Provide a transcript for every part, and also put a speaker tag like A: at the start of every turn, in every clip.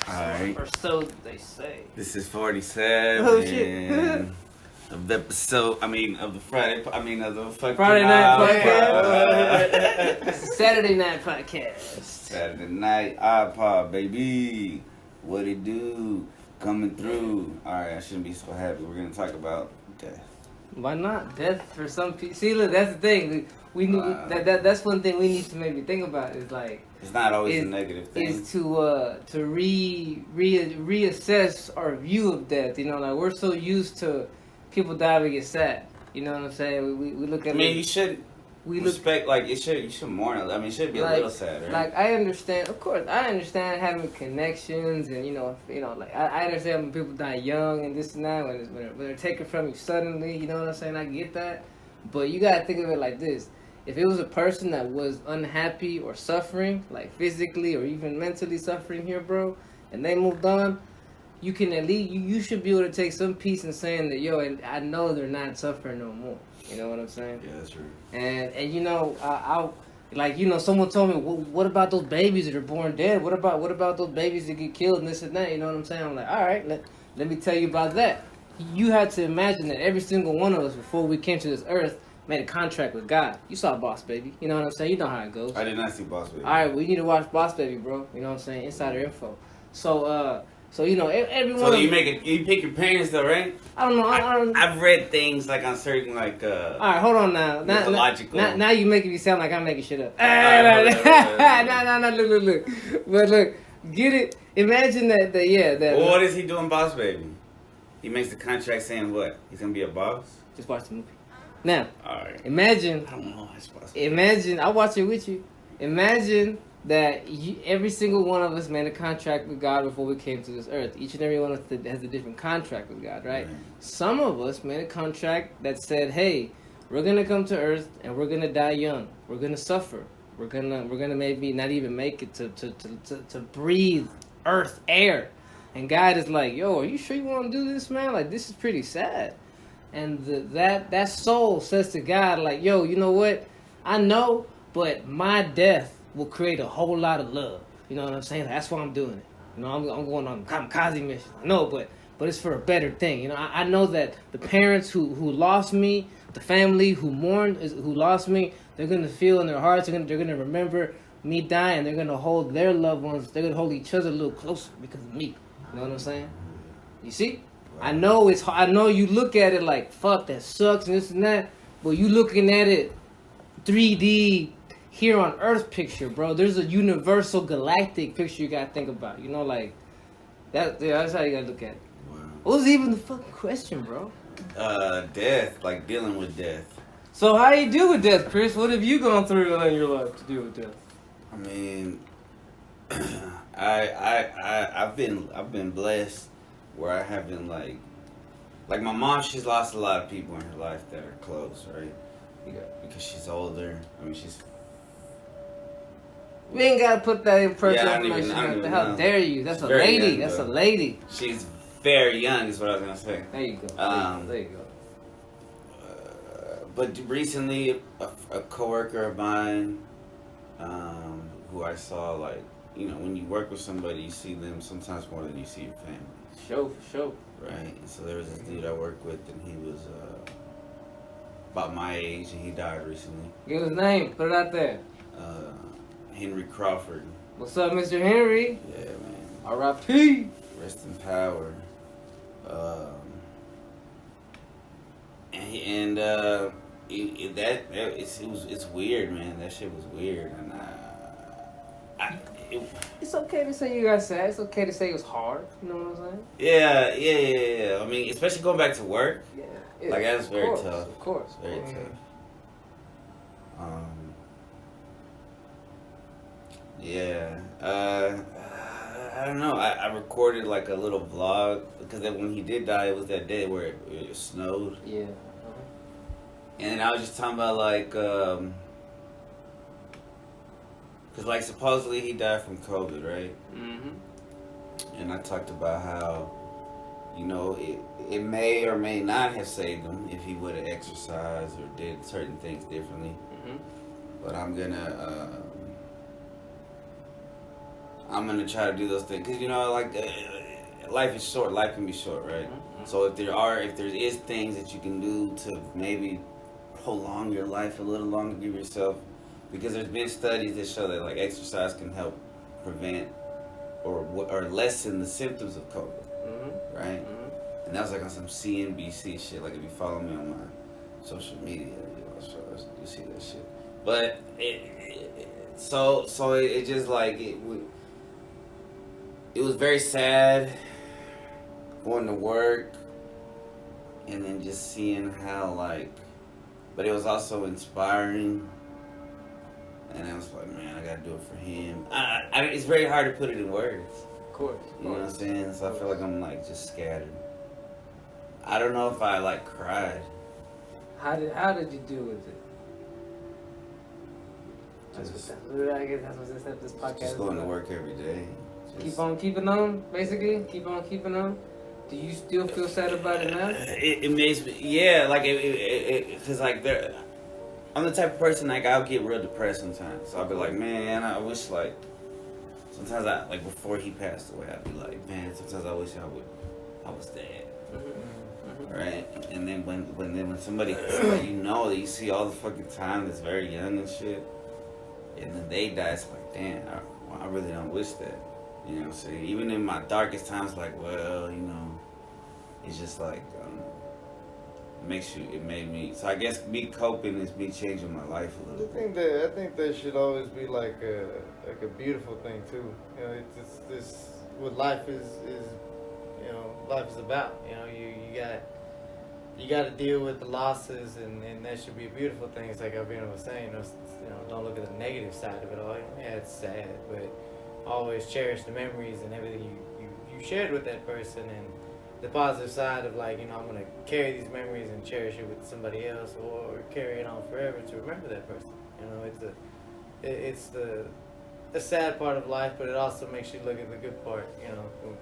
A: Alright.
B: Or so they say.
A: This is 47
B: Oh, shit.
A: of the episode. Of the Friday. Of the fucking
B: Friday night
A: podcast.
B: It's a Saturday night podcast.
A: Saturday night iPod, baby. What it do? Coming through. Alright, I shouldn't be so happy. We're gonna talk about death.
B: Why not? Death for some people. See, look, that's the thing. We need that's one thing we need to maybe think about is like.
A: It's not always a negative thing.
B: Is to reassess our view of death. You know, like we're so used to people die, we get sad. You know what I'm saying? We look at.
A: You should respect. You should mourn. It should be a little sad, right?
B: Like I understand, of course, I understand having connections, and like I understand when people die young and this and that when they're taken from you suddenly. You know what I'm saying? I get that, but you gotta think of it like this. If it was a person that was unhappy or suffering, like physically or even mentally suffering here, bro, and they moved on, you can at least, you should be able to take some peace in saying that, yo, and I know they're not suffering no more. You know what I'm saying?
A: Yeah, that's true.
B: And someone told me, what about those babies that are born dead? What about those babies that get killed and this and that? You know what I'm saying? I'm like, all right, let me tell you about that. You have to imagine that every single one of us, before we came to this earth, made a contract with God. You saw Boss Baby. You know what I'm saying? You know how it goes.
A: I did not see Boss Baby.
B: All right, we need to watch Boss Baby, bro. You know what I'm saying? Insider info. So everyone.
A: So you pick your parents though, right?
B: I don't know.
A: I've read things like on certain All
B: right, hold on now. Now you making me sound like I'm making shit up. No. Look. But look, get it. Imagine that.
A: Well, what is he doing, Boss Baby? He makes the contract saying what? He's gonna be a boss.
B: Just watch the movie. Now,
A: right.
B: Imagine.
A: I don't know. It's possible.
B: Imagine. I'll watch it with you. Imagine that every single one of us made a contract with God before we came to this earth. Each and every one of us has a different contract with God, right? Some of us made a contract that said, "Hey, we're gonna come to earth and we're gonna die young. We're gonna suffer. We're gonna maybe not even make it to breathe earth air." And God is like, "Yo, are you sure you want to do this, man? Like, this is pretty sad." And that soul says to God, like, yo, you know what? I know, but my death will create a whole lot of love. You know what I'm saying? That's why I'm doing it. You know, I'm going on a kamikaze mission. I know, but it's for a better thing. You know, I know that the parents who lost me, the family who mourned, who lost me, they're going to feel in their hearts, they're going to remember me dying. They're going to hold their loved ones, they're going to hold each other a little closer because of me. You know what I'm saying? You see? I know it's hard. I know you look at it like, fuck, that sucks and this and that. But you looking at it 3D here on Earth picture, bro. There's a universal galactic picture you gotta think about. You know, like that's how you gotta look at it. Wow. What was even the fucking question, bro?
A: Death, like dealing with death.
B: So how do you deal with death, Chris? What have you gone through in your life to deal with death?
A: I've been blessed where I haven't like my mom. She's lost a lot of people in her life that are close, right?
B: Yeah.
A: Because she's older. She's.
B: We ain't gotta put that in person.
A: Yeah,
B: How dare you? That's
A: she's
B: a lady.
A: Young,
B: that's a lady.
A: She's very young, is what I was gonna say.
B: There you go. There you go.
A: But recently, a coworker of mine, who I saw, like, when you work with somebody, you see them sometimes more than you see your family.
B: For sure.
A: Right, and so there was this dude I worked with, and he was about my age, and he died recently.
B: Give his name. Put it out there.
A: Henry Crawford.
B: What's up, Mr. Henry?
A: Yeah, man.
B: R.I.P.
A: Rest in power. It's weird, man. That shit was weird, and
B: it's okay to say you got sad. It's okay to say it was hard. You know what I'm saying?
A: Yeah. Especially going back to work.
B: Yeah.
A: Like, that's very tough.
B: Of course.
A: Very tough. I don't know. I recorded like a little vlog because when he did die, it was that day where it snowed.
B: Yeah.
A: And I was just talking about because like supposedly he died from COVID, right?
B: Mm-hmm.
A: And I talked about how, it may or may not have saved him if he would have exercised or did certain things differently.
B: Mm-hmm.
A: But I'm I'm gonna try to do those things because like life is short. Life can be short, right? So if there is things that you can do to maybe prolong your life a little longer, give yourself, because there's been studies that show that like exercise can help prevent or lessen the symptoms of COVID, right? And that was like on some CNBC shit. Like if you follow me on my social media, you see that shit. But it just like it was very sad going to work and then just seeing how like, but it was also inspiring. And I was like, man, I gotta do it for him. It's very hard to put it in words.
B: Of course.
A: You know what I'm saying? So I feel like I'm like just scattered. I don't know if I like cried.
B: How did you deal with it? I guess that's what this podcast
A: Just going to work every day.
B: Keep on keeping on, basically. Keep on keeping on. Do you still feel sad about it now?
A: It makes me, yeah, like because like I'm the type of person like I'll get real depressed sometimes. So I'll be like, man, I wish like sometimes I like before he passed away, I'd be like, man, sometimes I wish I was dead. Right? And then when somebody that you see all the fucking time that's very young and shit, and then they die, it's like, damn, I really don't wish that. You know what I'm saying? Even in my darkest times, like, well, it's just like, it made me, so I guess me coping is me changing my life a little bit.
C: I think that should always be like a beautiful thing too. It's this what life is life is about. You got to deal with the losses, and that should be a beautiful thing. It's like Albino was saying, don't look at the negative side of it all. Yeah, it's sad, but always cherish the memories and everything you shared with that person, and the positive side of like, I'm going to carry these memories and cherish it with somebody else, or carry it on forever to remember that person. It's the sad part of life, but it also makes you look at the good part,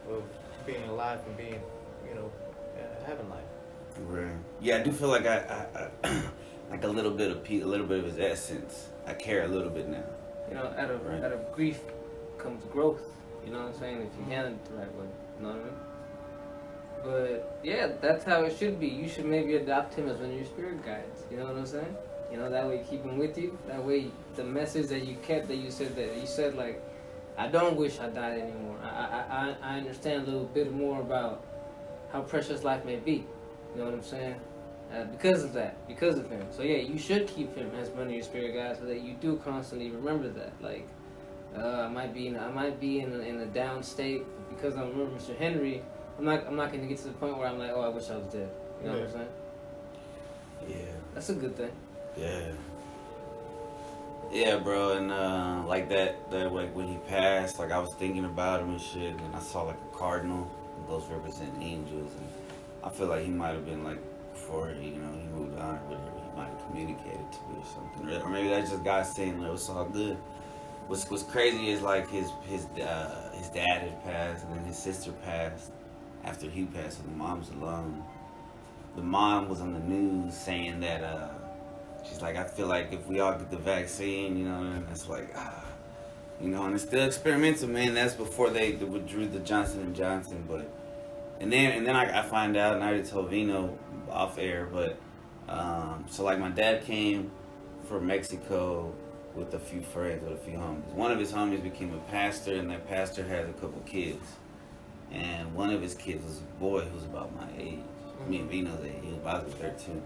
C: of being alive and being, having life.
A: Right. Yeah, I do feel like I like a little bit of his essence. I care a little bit now.
B: Out of grief comes growth. You know what I'm saying? If you handle it the right way. You know what I mean? But yeah, that's how it should be. You should maybe adopt him as one of your spirit guides. You know what I'm saying? That way you keep him with you. That way the message that you kept, that you said like, I don't wish I died anymore. I understand a little bit more about how precious life may be. You know what I'm saying? Because of him. So yeah, you should keep him as one of your spirit guides so that you do constantly remember that. Like, I might be in a down state, but because I remember Mr. Henry, I'm not going to get to the point where I'm like, oh, I wish I was dead. You know what I'm saying?
A: Yeah.
B: That's a good thing.
A: Yeah. Yeah, bro, and like that like when he passed, like I was thinking about him and shit, and I saw like a cardinal, and those represent angels, and I feel like he might have been like, before he moved on or whatever, he might have communicated to me or something, or maybe that's just God saying like, it's all good. What's crazy is like his dad had passed, and then his sister passed after he passed, and the mom's alone. The mom was on the news saying that she's like, I feel like if we all get the vaccine, and it's like, and it's still experimental, man. That's before they withdrew the Johnson & Johnson, but and then I find out, and I already told Vino off air, but so like my dad came from Mexico with a few friends, with a few homies. One of his homies became a pastor, and that pastor has a couple kids, and one of his kids was a boy who's about my age. Me and Vino's age. He was about to be 13.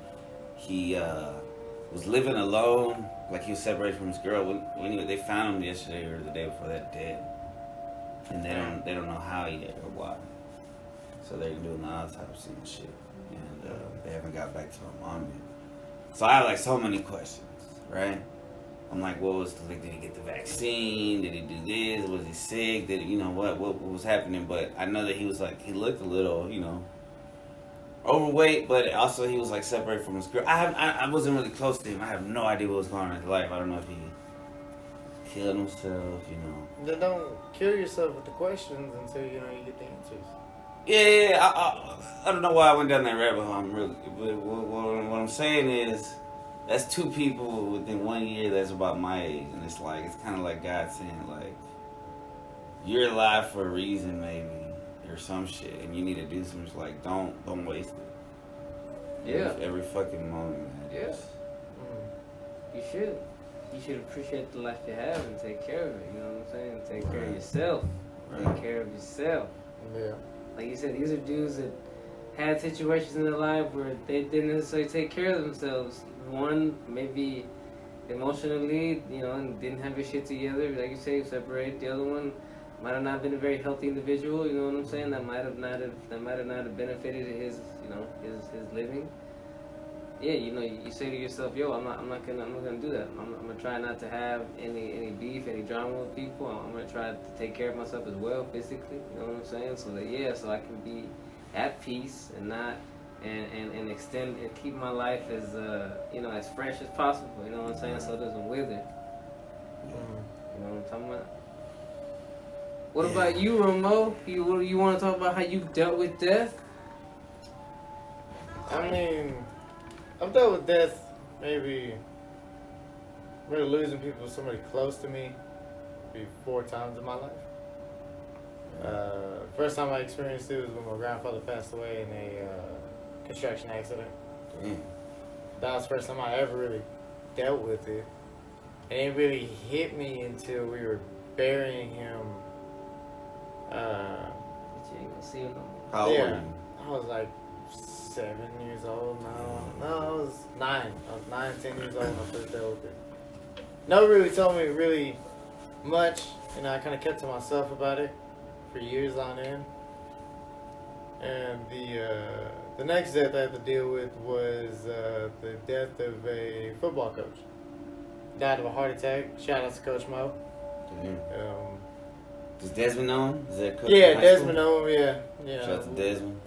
A: He was living alone, like he was separated from his girl. When they found him yesterday or the day before that, dead, and they don't know how yet or why. So they're doing the autopsy and shit, and they haven't got back to my mom yet. So I have like so many questions, right? I'm like, did he get the vaccine? Did he do this? Was he sick? Did he, what was happening? But I know that he was like, he looked a little, overweight, but also he was like separated from his girl. I wasn't really close to him. I have no idea what was going on in his life. I don't know if he killed himself,
C: Then don't kill yourself with the questions until you get the answers.
A: Yeah, I don't know why I went down that rabbit hole. What I'm saying is, that's two people within 1 year that's about my age, and it's kind of like God saying like, you're alive for a reason, maybe, or some shit, and you need to do something. It's like, don't waste it.
B: Yeah.
A: Every fucking moment, man.
B: Yeah.
C: Mm.
B: You should. You should appreciate the life you have and take care of it. You know what I'm saying? Take care of yourself.
A: Right.
B: Take care of yourself.
C: Yeah.
B: Like you said, these are dudes that had situations in their life where they didn't necessarily take care of themselves. One, maybe emotionally, you know, and didn't have his shit together. Like you say, separate. The other one might have not been a very healthy individual. You know what I'm saying? That might have not have benefited his, you know, his living. Yeah, you know, you say to yourself, yo, I'm not gonna do that. I'm gonna try not to have any beef, any drama with people. I'm gonna try to take care of myself as well physically. You know what I'm saying? So that so I can be at peace and not and extend and keep my life as you know, as fresh as possible. You know what I'm saying? So it doesn't wither.
C: Mm.
B: You know what I'm talking about? What about you, Romo? You want to talk about how you've dealt with death?
C: I mean, I've dealt with death, maybe really losing people, somebody close to me, maybe 4 times in my life. First time I experienced it was when my grandfather passed away in a construction accident.
A: Damn.
C: That was the first time I ever really dealt with it. And it really hit me until we were burying him.
B: But you ain't gonna see him no more.
A: How old
C: Yeah.
A: are you?
C: I was like 7 years old. No, I was 9. I was 9, 10 years old when I first dealt with it. No one really told me really much. You know, I kind of kept to myself about it for years on end. And the next death I had to deal with was the death of a football coach. Died of a heart attack. Shout out to Coach Mo.
A: Damn. Does Desmond know him? Is that coach
C: Yeah,
A: in high
C: Desmond
A: school?
C: know him. Yeah, you
A: Shout
C: know,
A: out to Desmond.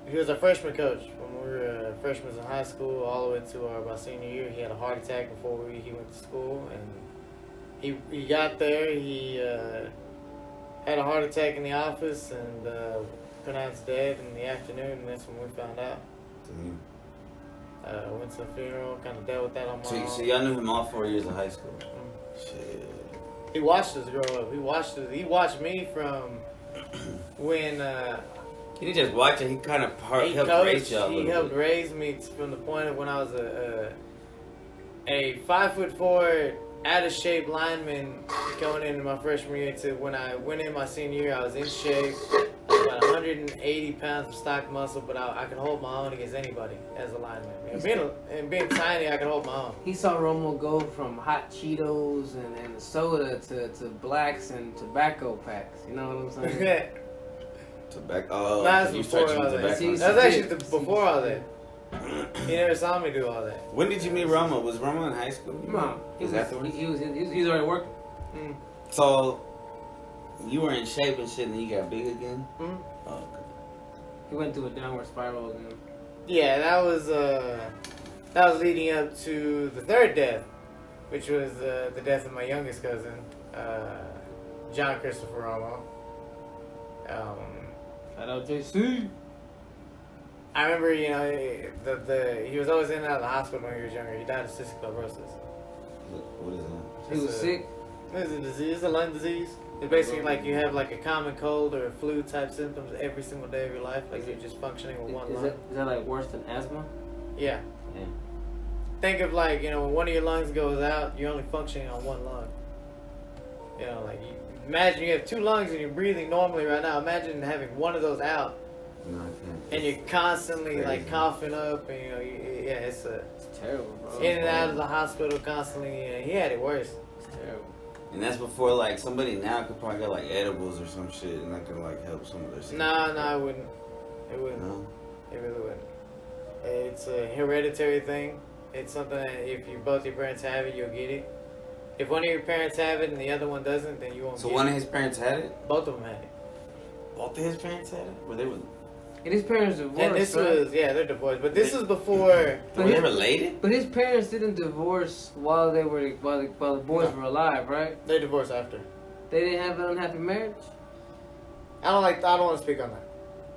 C: he was our freshman coach when we were freshmen in high school, all the way to about senior year. He had a heart attack before he went to school, and he got there. He had a heart attack in the office and pronounced dead in the afternoon, and that's when we found out.
A: Damn.
C: Went to the funeral, kind of dealt with that on my own.
A: So y'all knew him all 4 years of high school.
C: Mm.
A: Shit.
C: He watched us grow up. He watched me from when
A: He didn't just watch it. He kind of
C: he
A: helped
C: coached.
A: raise y'all a
C: He
A: little
C: helped
A: bit.
C: raise me from the point of when I was a 5'4", out of shape lineman going into my freshman year to when I went in my senior year. I was in shape. I was about 180 pounds of stock muscle, but I could hold my own against anybody as a lineman. And being tiny, I could hold my own.
B: He saw Romo go from hot Cheetos and soda to blacks and tobacco packs. You know what I'm saying?
A: Tobacco.
C: That's
A: you
C: before
A: started
C: all
A: using
C: that.
A: tobacco.
C: That was actually before all that. He never saw me do all that.
A: When did you meet Roma? Was Roma in high school?
B: No,
A: Was afterwards?
B: he was already working.
C: Mm.
A: So you were in shape and shit, and then you got big again.
C: Mm.
A: Oh, okay.
B: He went through a downward spiral again.
C: Yeah, that was leading up to the third death, which was the death of my youngest cousin, John Christopher Romo.
B: Shout out JC.
C: I remember, you know, he was always in and out of the hospital when he was younger. He died of cystic fibrosis.
A: What is that?
B: He was
C: It's a-
B: sick.
C: It's a disease, it's a lung disease. It's basically like you have like a common cold or a flu type symptoms every single day of your life. Like you're just functioning with one
B: Is
C: lung.
B: that like worse than asthma?
C: Yeah.
B: Yeah.
C: Think of like, you know, when one of your lungs goes out, you're only functioning on one lung. You know, like imagine you have 2 lungs and you're breathing normally right now. Imagine having one of those out
A: No, I can't.
C: and you're constantly like
A: Crazy.
C: coughing up and it's
B: It's terrible, bro.
C: in and out of the hospital constantly. He had it worse.
B: It's terrible.
A: And that's before like somebody now could probably get like edibles or some shit, and that could like help some of their symptoms.
C: No, it wouldn't. It wouldn't.
A: No.
C: It really wouldn't. It's a hereditary thing. It's something that if both your parents have it, you'll get it. If one of your parents have it and the other one doesn't, then you won't
A: So
C: get
A: one
C: it.
A: of his parents had it.
C: Both of them had it.
A: Both of his parents had it. Were they
B: And his parents divorced.
C: And this
B: right?
C: was, they're divorced. But this was before.
A: were they related?
B: But his parents didn't divorce while the boys
C: No.
B: were alive, right?
C: They divorced after.
B: They didn't have an unhappy marriage.
C: I don't want to speak on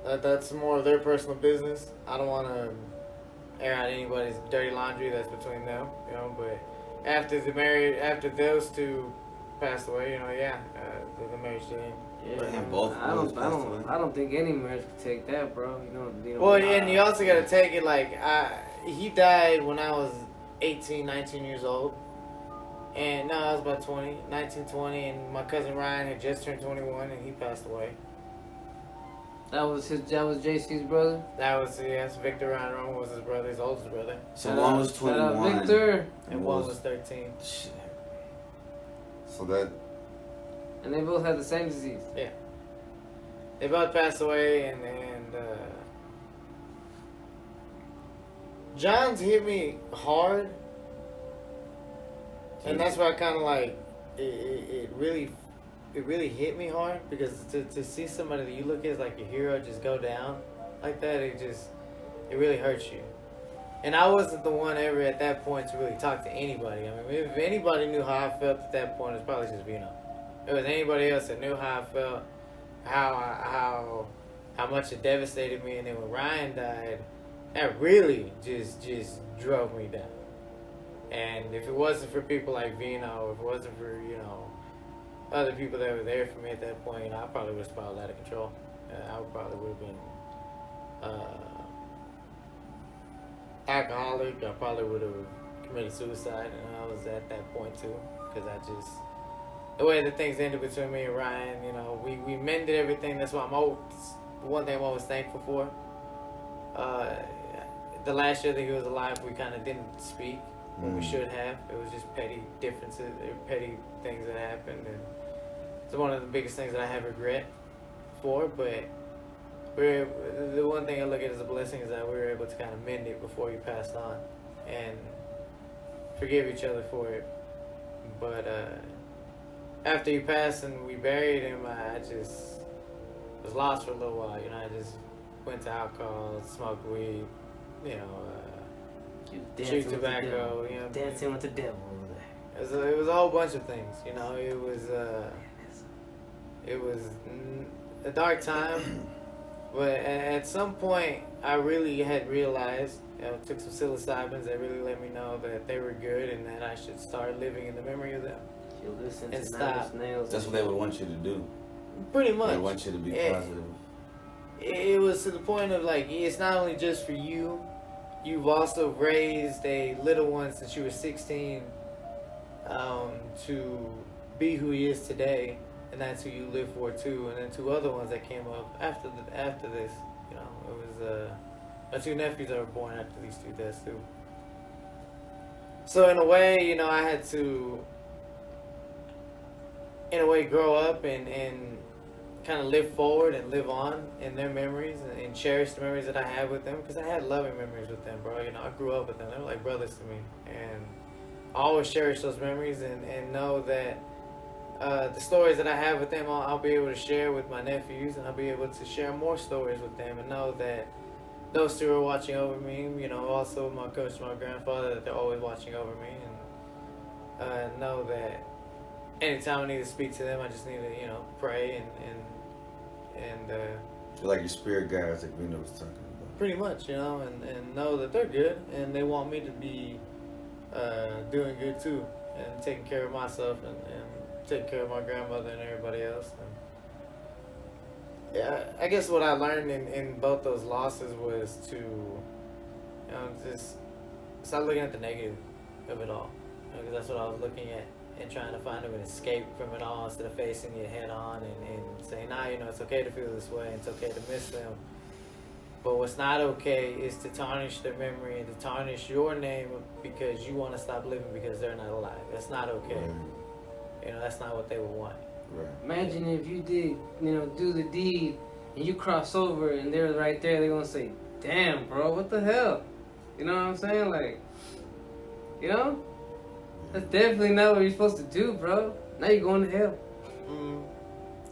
C: that. That's more of their personal business. I don't want to air out anybody's dirty laundry. That's between them, you know. But after those two passed away, the marriage did.
B: Yeah,
A: Damn, both
B: I
A: boys passed away.
B: don't think any marriage could take that, bro.
C: Well, and you also got to take it like he died when I was 18, 19 years old. And no, I was about 20, 19, 20, and my cousin Ryan had just turned 21 and he passed away.
B: That was JC's brother.
C: That was, yes, Victor Ryan Roman was his brother, his oldest brother.
A: So one was
B: Shout out
A: 21.
B: Victor.
C: And one was 13.
A: Shit. So that.
B: And they both had the same disease.
C: They both passed away, and John's hit me hard, and that's why I kind of like it really hit me hard, because to see somebody that you look at as like your hero just go down like that, it really hurts you. And I wasn't the one ever at that point to really talk to anybody. I mean, if anybody knew how I felt at that point, it was probably just Vino. If it was anybody else that knew how I felt, how much it devastated me, and then when Ryan died, that really just drove me down. And if it wasn't for people like Vino, if it wasn't for other people that were there for me at that point, I probably would have spiraled out of control. I probably would have been alcoholic. I probably would have committed suicide, and I was at that point too, because the way that things ended between me and Ryan, we mended everything. That's why one thing I'm always thankful for. The last year that he was alive, we kind of didn't speak when we should have. It was just petty differences, petty things that happened, and it's one of the biggest things that I have regret for. But the one thing I look at as a blessing is that we were able to kind of mend it before he passed on, and forgive each other for it. But after he passed and we buried him, I just was lost for a little while. I just went to alcohol, smoked weed, chew tobacco.
B: Dancing with the devil over there.
C: It was a whole bunch of things. It was a dark time. But at some point, I really had realized, took some psilocybins that really let me know that they were good and that I should start living in the memory of them.
B: You listen
C: And
B: to
C: stop.
B: Nails.
A: That's what they would want you to do.
C: Pretty much.
A: They want you to be positive.
C: It was to the point of like, it's not only just for you. You've also raised a little one since you were 16 to be who he is today, and that's who you live for too. And then two other ones that came up after this. It was my two nephews that were born after these two deaths too. So in a way, I had to, grow up and kind of live forward and live on in their memories and cherish the memories that I had with them, because I had loving memories with them, bro. I grew up with them. They were like brothers to me, and I always cherish those memories and know that the stories that I have with them, I'll be able to share with my nephews, and I'll be able to share more stories with them, and know that those two are watching over me. Also my coach, my grandfather, that they're always watching over me, and know that anytime I need to speak to them, I just need to, pray and
A: You're like your spirit guides, like Vino was talking about.
C: pretty much, and know that they're good and they want me to be doing good too, and taking care of myself and taking care of my grandmother and everybody else. And yeah, I guess what I learned in both those losses was to, just stop looking at the negative of it all, because that's what I was looking at. And trying to find an escape from it all instead of facing it head on and saying, it's okay to feel this way, and it's okay to miss them. But what's not okay is to tarnish their memory and to tarnish your name because you want to stop living because they're not alive. That's not okay.
A: Right.
C: That's not what they would want.
A: Right.
B: Imagine if you did, do the deed and you cross over and they're right there, they're going to say, damn, bro, what the hell? You know what I'm saying? Like, that's definitely not what you're supposed to do, bro. Now you're going to hell.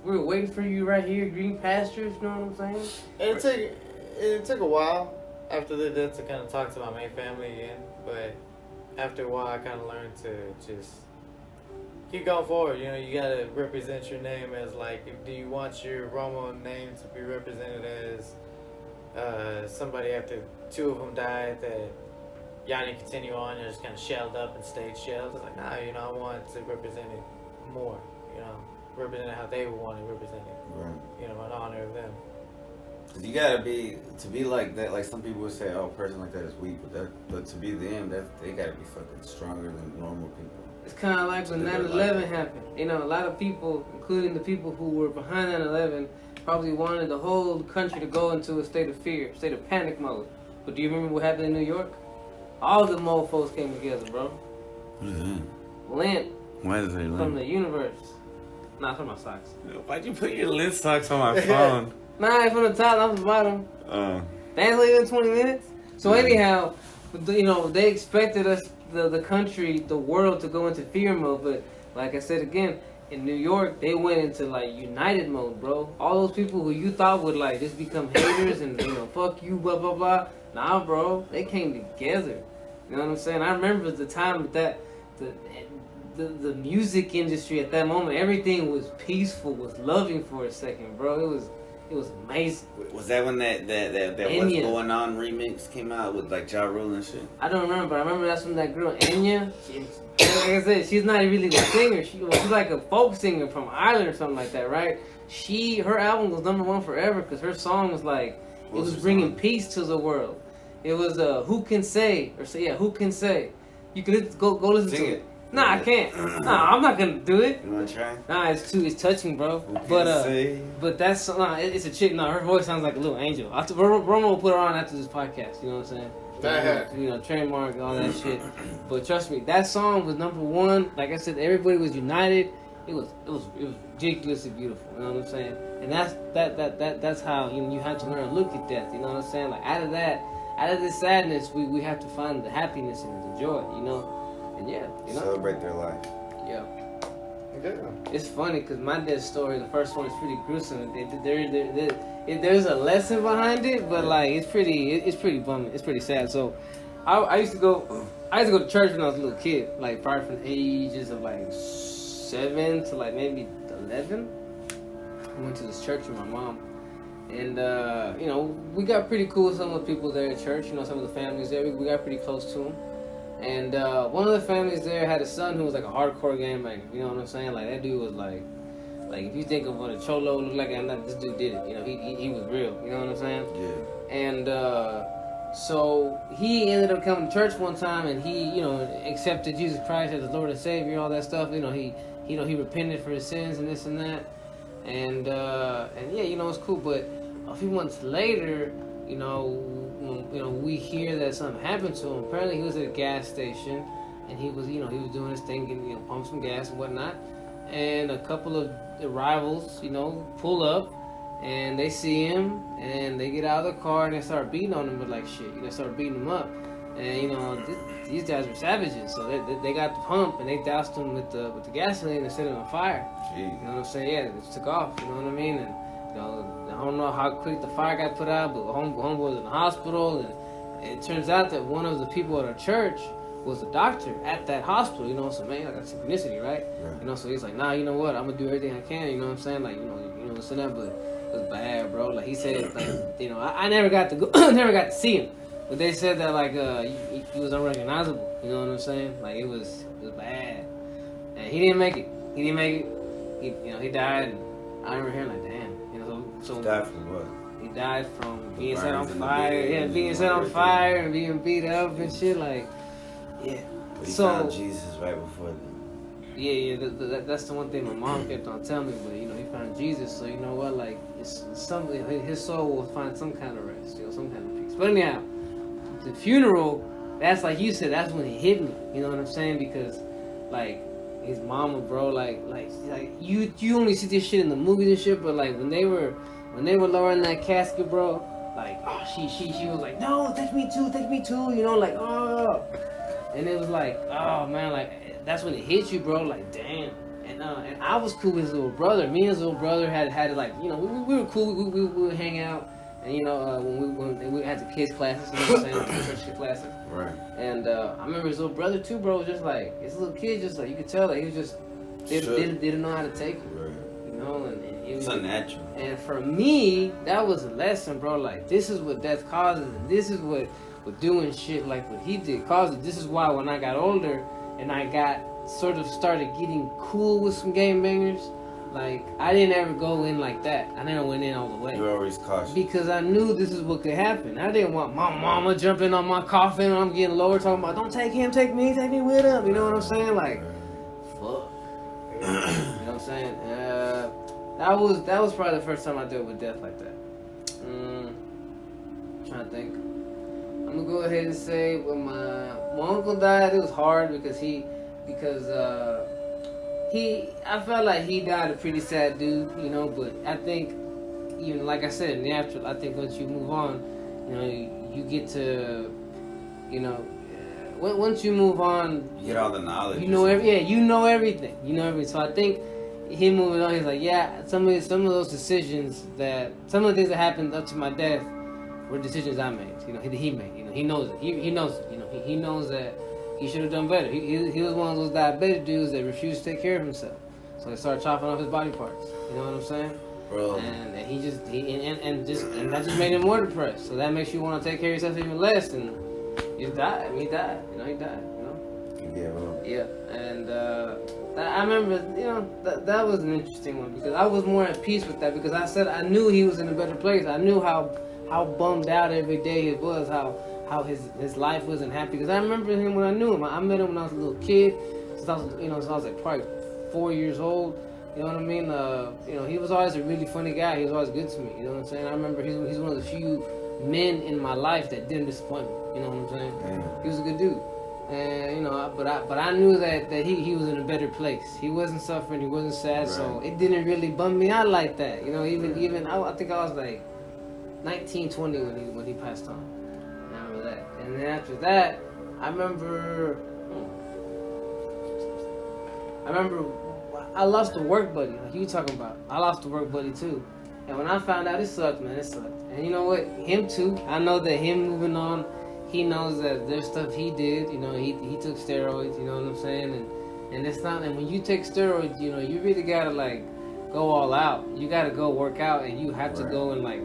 B: We were waiting for you right here, green pastures, you know what I'm saying?
C: And it took a while after the death to kind of talk to my main family again, but after a while I kind of learned to just keep going forward. You got to represent your name as do you want your Romo name to be represented as somebody after two of them died that y'all didn't continue on, you're just kind of shelled up and stayed shelled? It's like, nah, I want to represent it more, representing how they would want it represented,
A: Right.
C: in honor of them.
A: Cause you gotta to be like that. Like some people would say, "Oh, a person like that is weak," but to be them, they gotta be fucking stronger than normal people.
B: It's kind of like when 9/11 happened. A lot of people, including the people who were behind 9/11, probably wanted the whole country to go into a state of fear, state of panic mode. But do you remember what happened in New York? All the mofos came together, bro.
A: What is that?
B: Lint
A: Why is it
B: from the universe. Nah, from my socks.
A: Why'd you put your lint socks on my phone?
B: Nah, from the top, not from the bottom. That's only been 20 minutes. So anyhow, they expected us, the country, the world, to go into fear mode. But like I said again, in New York, they went into like united mode, bro. All those people who you thought would like just become haters and fuck you, blah blah blah. Nah, bro, they came together. You know what I'm saying? I remember the time that the music industry at that moment, everything was peaceful, was loving for a second, bro. It was amazing.
A: Was that when that What's Going On remix came out with like Ja Rule and shit?
B: I don't remember, but I remember that's when that girl Enya, like I said, she's not really a singer. She's like a folk singer from Ireland or something like that, right? Her album was #1 forever because her song was like, it was bringing peace to the world. It was Who Can Say, Who Can Say. You can go listen
A: Sing
B: to
A: it.
B: Nah, I can't. Nah, I'm not gonna do it.
A: You wanna try?
B: Nah, it's touching, bro.
A: Say?
B: But that's it's a chick. No, her voice sounds like a little angel. Romo will put her on after this podcast. You know what I'm saying? Trademark and all that shit. But trust me, that song was #1. Like I said, everybody was united. It was ridiculously beautiful. You know what I'm saying? And that's how you have to learn to look at death. You know what I'm saying? Like out of this sadness, we have to find the happiness and the joy. And
A: Celebrate their life.
B: Yeah.
C: Yeah.
B: It's funny because my death story, the first one, is pretty gruesome. There's a lesson behind it, but like it's pretty bumming. It's pretty sad. So, I used to go to church when I was a little kid, like probably from the ages of like 7 to like maybe 11. I went to this church with my mom, and we got pretty cool with some of the people there at church. Some of the families there, we got pretty close to them. And one of the families there had a son who was like a hardcore gangbanger. You know what I'm saying? Like that dude was like if you think of what a cholo looked like, this dude did it. He was real. You know what I'm saying?
A: Yeah.
B: And so he ended up coming to church one time, and he accepted Jesus Christ as his Lord and Savior, all that stuff. He repented for his sins and this and that. And yeah, it's cool. But a few months later, we hear that something happened to him. Apparently, he was at a gas station, and he was doing his thing, and pump some gas and whatnot. And a couple of rivals, pull up, and they see him, and they get out of the car, and they start beating on him with like shit. They start beating him up, and these guys were savages, so they got the pump, and they doused him with the gasoline and set him on fire.
A: Jeez.
B: You know what I'm saying? Yeah, it just took off. You know what I mean? And I don't know how quick the fire got put out, but homeboy was in the hospital, and it turns out that one of the people at our church was a doctor at that hospital. So man, like a synchronicity, right? So he's like, nah, you know what? I'm gonna do everything I can. You know what I'm saying? Like, this and that, but it was bad, bro. Like he said, like, I never got to go, never got to see him, but they said that like he was unrecognizable. You know what I'm saying? Like it was bad, and he didn't make it. He died. And I remember hearing like, damn. So
A: died from what?
B: He died from being set on fire. Yeah, being set on fire and being beat up and shit. Like, yeah.
A: But he found Jesus right before that.
B: Yeah. That's the one thing my mom kept on telling me. But he found Jesus. So you know what? Like, it's something. His soul will find some kind of rest. Some kind of peace. But anyhow, the funeral. That's like you said. That's when it hit me. You know what I'm saying? Because, like, his mama, bro, like you only see this shit in the movies and shit, but like when they were lowering that casket, bro, like she was like, no, take me too, like and it was like, oh man, like that's when it hit you, bro, like damn. And I was cool with his little brother. Me and his little brother had like we were cool. We would hang out. And when we had the kids classes, church kid classes.
A: Right.
B: And I remember his little brother too, bro. Was just like his little kid, just like you could tell that he was just didn't know how to take it.
A: Right.
B: And it was
A: unnatural.
B: And for me, that was a lesson, bro. Like this is what death causes, and this is what doing shit like what he did causes. This is why when I got older and I got sort of started getting cool with some game bangers, like I didn't ever go in like that. I never went in all the way.
A: You were always cautious.
B: Because I knew this is what could happen. I didn't want my mama jumping on my coffin when I'm getting lower talking about, don't take him, take me with him. You know what I'm saying? Like, fuck. You know what I'm saying? That was probably the first time I dealt with death like that. Trying to think. I'm gonna go ahead and say when my uncle died, it was hard because I felt like he died a pretty sad dude, you know, but I think, even like I said, natural, I think once you move on, you know, you get to, you know, once you move on,
A: You get all the knowledge.
B: you know you know everything. You know everything. So I think him moving on, he's like, yeah, some of those decisions some of the things that happened up to my death were decisions I made. You know, he made. You know, he knows it. He knows it. You know, he knows that he should have done better. He was one of those diabetic dudes that refused to take care of himself. So they started chopping off his body parts. You know what I'm saying?
A: Bro.
B: And that just made him more depressed. So that makes you want to take care of yourself even less. And he died. I mean, he died. You know, he died. You know.
A: Yeah, bro.
B: Yeah, and I remember, you know, that was an interesting one because I was more at peace with that because I said I knew he was in a better place. I knew how bummed out every day he was, how his life wasn't happy. Because I remember him when I knew him. I met him when I was a little kid. Since I was like probably 4 years old. You know what I mean? You know, he was always a really funny guy. He was always good to me. You know what I'm saying? I remember he's one of the few men in my life that didn't disappoint me. You know what I'm saying?
A: Damn.
B: He was a good dude. And you know, but I knew that he was in a better place. He wasn't suffering. He wasn't sad. Right. So it didn't really bum me out like that. You know, even I think I was like 19, 20 when he passed on. I remember that. And then after that, I remember I lost a work buddy. Like you talking about, I lost a work buddy too. And when I found out, it sucked, man. It sucked. And you know what? Him too. I know that him moving on. He knows that there's stuff he did, you know, he took steroids, you know what I'm saying? And it's not, and when you take steroids, you know, you really gotta like go all out. You gotta go work out and you have to go and like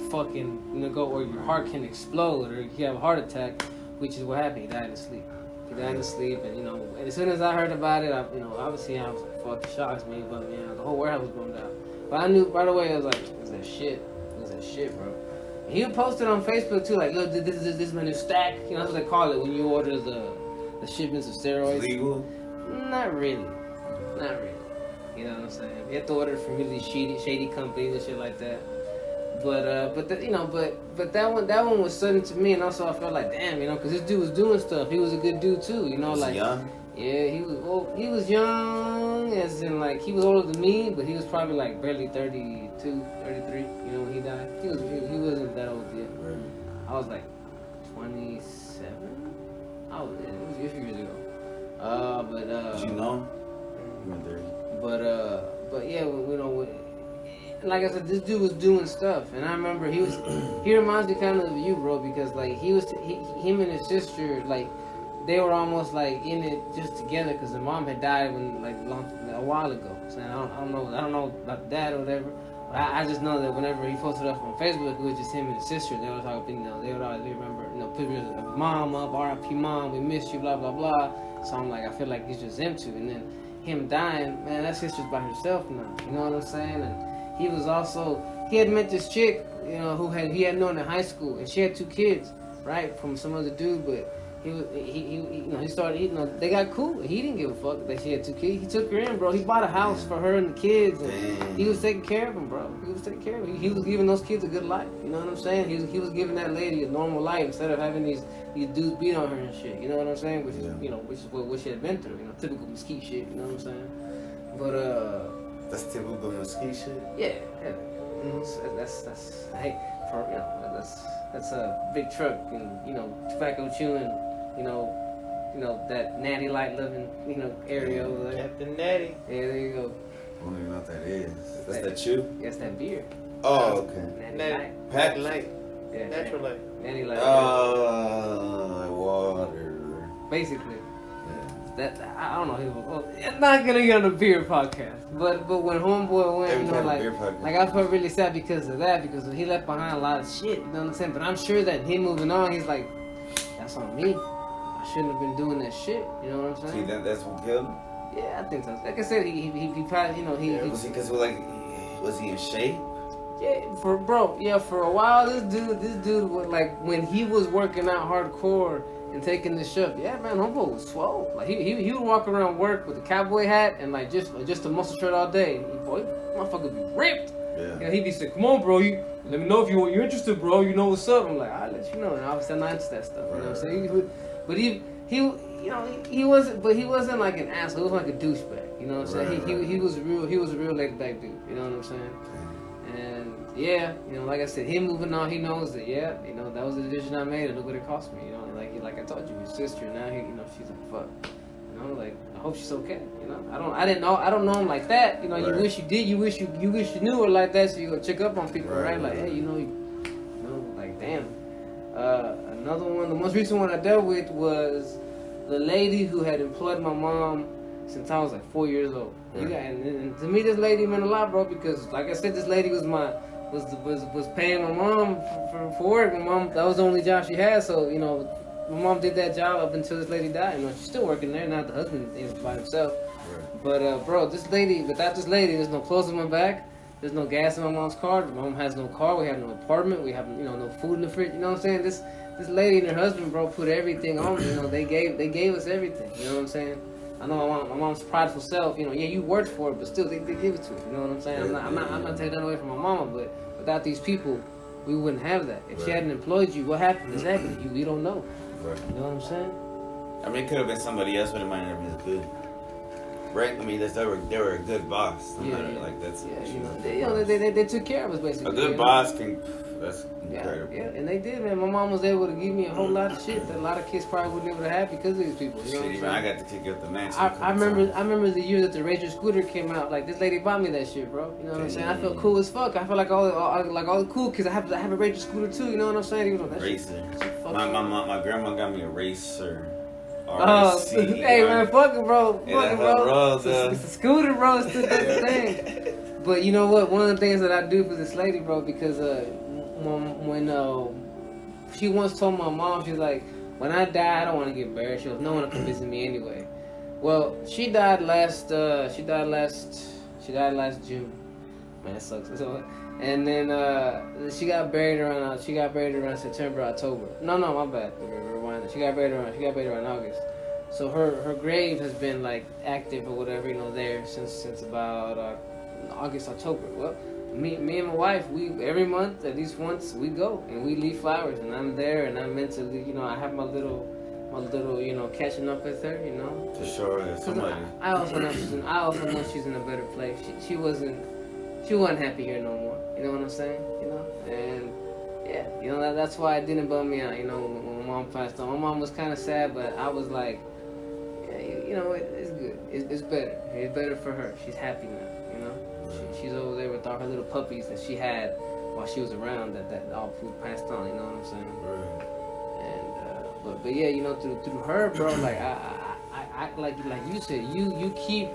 B: fucking, you know, go or your heart can explode or you have a heart attack, which is what happened. He died in sleep. He died in sleep and, you know, and as soon as I heard about it, you know, obviously I was like, fuck, it shocks me, but, you know, the whole warehouse was bummed out. But I knew right away, I was like, it's that shit, bro. He would post it on Facebook too, like, look, this is my new stack. You know, that's what they call it when you order the shipments of steroids.
A: Legal?
B: Not really. You know what I'm saying? You have to order from really shady companies and shit like that. But that one was sudden to me, and also I felt like, damn, you know, because this dude was doing stuff. He was a good dude too, you know, like.
A: Young?
B: Yeah, he was young, as in like he was older than me, but he was probably like barely 32, 33, you know, when he died. He wasn't that old yet.
A: Right.
B: I was like 27. It was a few years ago.
A: Did you know? You were 30.
B: But yeah, you know, like I said, this dude was doing stuff, and I remember he reminds me kind of you, bro, because like him and his sister, like. They were almost like in it just together because the mom had died a while ago. So I don't know about the dad or whatever. But I just know that whenever he posted up on Facebook, it was just him and his sister. They were talking, you know, they would always remember, you know, pictures of mom up, R.I.P. mom, we missed you, blah blah blah. So I'm like, I feel like it's just them two. And then him dying, man, that sister's by herself now. You know what I'm saying? And he had met this chick, you know, he had known in high school, and she had 2 kids, right, from some other dude, but. He started, you know, they got cool. He didn't give a fuck that she had 2 kids. He took her in, bro. He bought a house for her and the kids, and he was taking care of them, bro. He was taking care of them. He was giving those kids a good life. You know what I'm saying? He was giving that lady a normal life instead of having these dudes beat on her and shit. You know what I'm saying? Which is, you know, which is what she had been through. You know, typical mesquite shit. You know what I'm saying? But
A: that's typical mesquite shit.
B: Yeah. That's hey, for you know, that's a big truck and, you know, tobacco chewing. You know that Natty Light living, you know, area over there.
C: Captain Natty.
B: Yeah, there you go.
A: I don't even know what that is. That's that chew?
B: That's that beer.
A: Oh, okay.
B: Natty Light.
A: Pack
C: Light.
B: Yeah,
C: Natural Light.
B: Natty Light.
A: Water.
B: Basically. Yeah. That I don't know. I'm not gonna get on the beer podcast, but when Homeboy went, you know, like I felt really sad because of that, because he left behind a lot of shit. You know what I'm saying? But I'm sure that him moving on, he's like, that's on me. I shouldn't have been doing that shit. You know what I'm saying?
A: See, that's what killed him?
B: Yeah, I think so. Like I said, he probably, you know,
A: Yeah, was he? Because like, was he in shape?
B: Yeah, for a while, this dude was like, when he was working out hardcore and taking the shift, yeah, man, homeboy was swole. Like he would walk around work with a cowboy hat and like just a muscle shirt all day. Boy, motherfucker be ripped.
A: Yeah.
B: You know, he'd be saying, "Come on, bro, let me know if you're interested, bro. You know what's up." I'm like, "I'll let you know." And obviously, I'm not into that stuff. You know what I'm saying? But he you know, he wasn't like an asshole. He was like a douchebag. You know what I'm saying? He was a real laid back dude. You know what I'm saying? And yeah, you know, like I said, him moving on, he knows that. Yeah, you know, that was the decision I made, and look what it cost me. You know, like I told you, his sister. Now he, you know, she's like, fuck. You know, like I hope she's okay. You know, I don't know him like that. You know, you wish you did. You wish you knew her like that, so you go check up on people, right? Like, hey, you know, like damn. Another one, the most recent one I dealt with was the lady who had employed my mom since I was like 4 years old. You got, and to me, this lady meant a lot, bro, because like I said, this lady was paying my mom for work. My mom, that was the only job she had, so you know, my mom did that job up until this lady died. You know, she's still working there. Now the husband is by himself. Right. But bro, without this lady, there's no clothes on my back. There's no gas in my mom's car. My mom has no car. We have no apartment. We have, you know, no food in the fridge. You know what I'm saying? This lady and her husband, bro, put everything on me. You know, they gave us everything. You know what I'm saying? I know my mom's prideful self. You know, yeah, you worked for it, but still, they give it to her. You know what I'm saying? I'm not taking that away from my mama, but without these people, we wouldn't have that. If she hadn't employed you, what happened exactly? We don't know. Right. You know what I'm saying?
A: I mean, it could have been somebody else, but it might not have been as good. Right? I mean, they were a good boss. No matter, like that's.
B: Yeah, they took care of us basically.
A: A good boss can. That's incredible.
B: Yeah, and they did, man. My mom was able to give me a whole lot of shit that a lot of kids probably wouldn't able to have because of these people. You know what I'm saying?
A: I got to kick up the match.
B: I remember the year that the Ranger scooter came out. Like this lady bought me that shit, bro. You know what I'm saying? I felt cool as fuck. I felt like all the cool kids. I have a Ranger scooter too. You know what I'm saying?
A: Racer. My grandma got me a Racer.
B: Oh, hey man, fuck it, bro. Fuck it, bro.
A: It's
B: a scooter, bro. It's still the thing. But you know what? One of the things that I do for this lady, bro, because when she once told my mom, she's like, when I die, I don't want to get buried. She goes, no one will come visit me anyway. Well, she died last June. Man, that sucks. So, and then she got buried around September, October. No, my bad. Rewind. She got buried around August. So her grave has been like active or whatever, you know, there since about August, October. Well, me and my wife, we every month at least once we go and we leave flowers, and I'm there and I'm meant to, you know, I have my little, you know, catching up with her, you know.
A: For sure, somebody.
B: I also know she's in a better place. She wasn't happy here no more. You know what I'm saying? You know, and yeah, you know that's why it didn't bum me out. You know, when my mom passed on, my mom was kind of sad, but I was like, yeah, you know, it's good. It's better. It's better for her. She's happy now. You know, she's over there with all her little puppies that she had while she was around. That all passed on. You know what I'm saying? Right. And but yeah, you know, through her, bro, like I like you said, you keep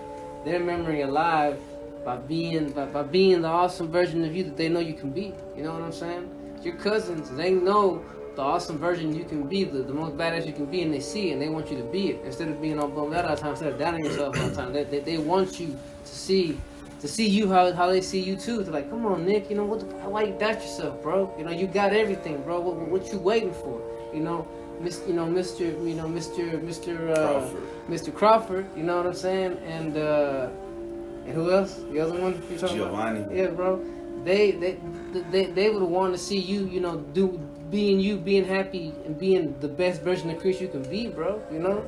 B: their memory alive by being the awesome version of you that they know you can be. You know what I'm saying? Your cousins, they know the awesome version you can be, the most badass you can be, and they see it, and they want you to be it. Instead of being all bummed out all the time, instead of doubting yourself all the time, they want you to see you how they see you too. They're like, come on, Nick, you know why you doubt yourself, bro? You know you got everything, bro. What you waiting for? You know, Mr. Crawford. You know what I'm saying? And who else? The other one you talking
A: Giovanni.
B: about? Yeah, bro. They would want to see you, you know, being happy and being the best version of Chris you can be, bro. You know,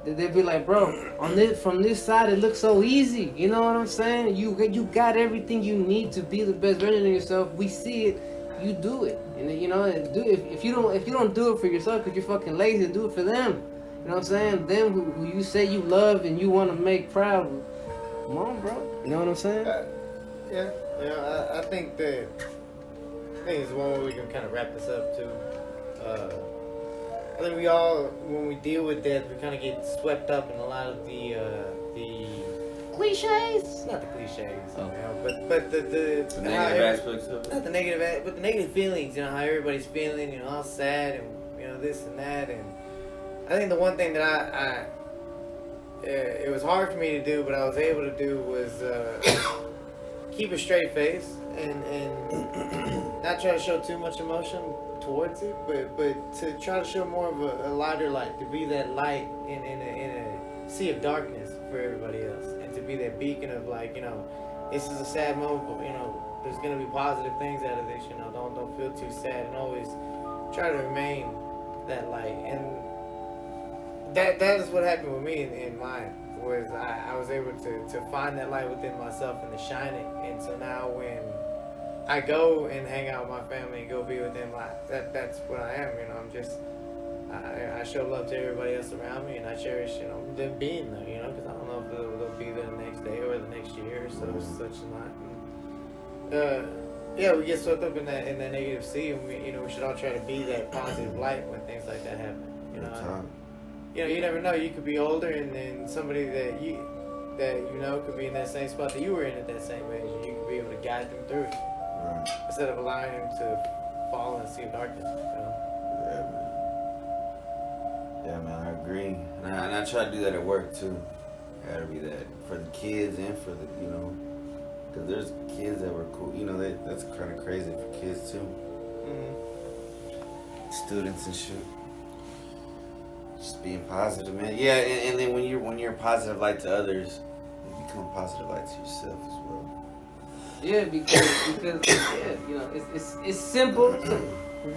B: they'd be like, bro, from this side it looks so easy. You know what I'm saying? You got everything you need to be the best version of yourself. We see it, you do it, and you know, if you don't do it for yourself because you're fucking lazy, do it for them. You know what I'm saying? Them who you say you love and you want to make proud. Come on, bro. You know what I'm saying?
C: Yeah. You know, I think it's one way we can kind of wrap this up too. I think we all, when we deal with death, we kind of get swept up in a lot of the
B: cliches.
C: Not the cliches,
B: oh.
C: You know, but the
A: negative aspects of it.
C: Not the negative, but the negative feelings. You know how everybody's feeling. You know, all sad and you know this and that. And I think the one thing that I it was hard for me to do, but I was able to do was keep a straight face and not try to show too much emotion towards it, but to try to show more of a lighter light, to be that light in a sea of darkness for everybody else, and to be that beacon of like, you know, this is a sad moment, but you know, there's gonna be positive things out of this. You know, don't feel too sad, and always try to remain that light. And that is what happened with me in mine. Was I was able to find that light within myself and to shine it. And so now when I go and hang out with my family and go be with them, that's what I am. You know, I'm just I show love to everybody else around me, and I cherish, you know, them being there. You know, because I don't know if they'll be there the next day or the next year or such and that. Yeah, we get swept up in that negative sea, and we should all try to be that positive light when things like that happen. You know. You never know. You could be older, and then somebody that you know could be in that same spot that you were in at that same age, and you could be able to guide them through it, instead of allowing them to fall in a sea of darkness. You know?
A: Yeah, man, I agree, and I try to do that at work too. I gotta be that for the kids and for the, you know, because there's kids that were cool. You know, that's kind of crazy for kids too. Students and shit. Just being positive, man. Yeah, and then when you're a positive light to others, you become a positive light to yourself as well.
B: Yeah, because yeah, you know, it's simple.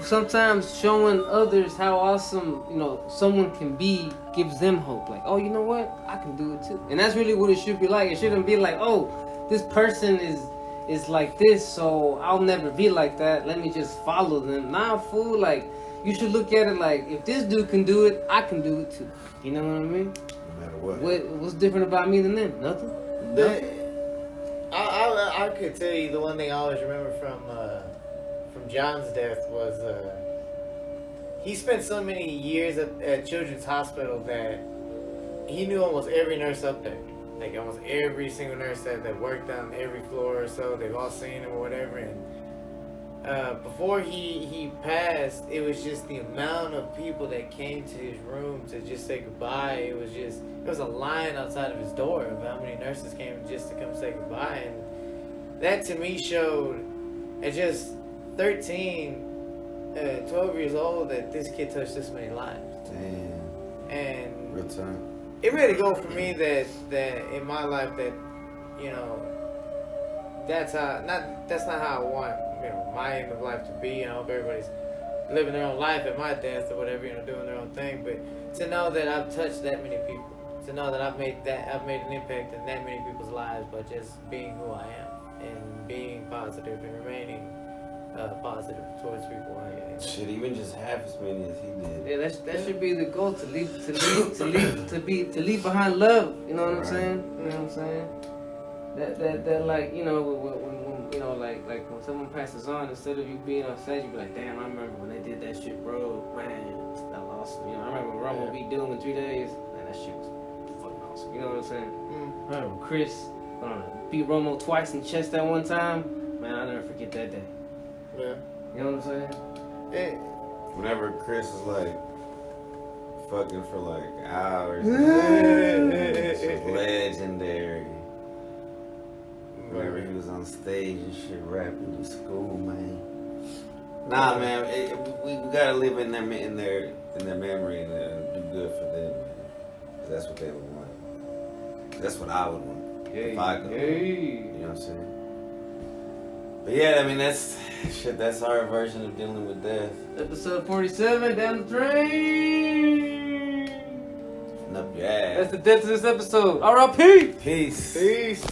B: Sometimes showing others how awesome, you know, someone can be gives them hope. Like, oh, you know what? I can do it too. And that's really what it should be like. It shouldn't be like, oh, this person is like this, so I'll never be like that. Let me just follow them. Nah, fool, like, you should look at it like, if this dude can do it, I can do it too. You know what I mean?
A: No matter what.
B: What's different about me than them? Nothing.
C: I could tell you the one thing I always remember from John's death was he spent so many years at Children's Hospital that he knew almost every nurse up there. Like almost every single nurse that worked on every floor or so. They've all seen him or whatever. And before he passed, it was just the amount of people that came to his room to just say goodbye. It was a line outside of his door of how many nurses came just to come say goodbye. And that to me showed at just 13, 12 years old that this kid touched this many lives.
A: Damn.
C: And
A: real time.
C: It really go for me that in my life that, you know, that's not how I want, you know, my end of life to be. I hope everybody's living their own life at my death or whatever, you know, doing their own thing. But to know that I've touched that many people, to know that I've made an impact in that many people's lives by just being who I am and being positive and remaining positive towards people.
A: Shit, even just half as many as he did.
B: Yeah, that should be the goal, to leave behind love. You know what I'm saying? You know what I'm saying? That like, you know, when you know, like when someone passes on, instead of you being upset, you be like, damn, I remember when they did that shit, bro. Man, that awesome. You know, I remember Rumble beat Doom in 3 days. Man, that shit was fucking awesome. You know what I'm saying? I remember Chris beat Romo twice in chest that one time. Man, I'll never forget that day.
C: Yeah.
B: You know what I'm saying?
C: Yeah.
A: Whenever Chris was like fucking for like hours, it was legendary. Whenever he was on stage and shit rapping in school, man. Nah, man, we gotta live in their memory and do good for them, man. 'Cause that's what they would want. That's what I would want if I could. You know what I'm saying? But yeah, I mean, that's our version of dealing with death.
B: Episode 47, down the drain.
A: And up your ass.
B: That's the death of this episode. R.I.P.
A: Peace.
C: Peace.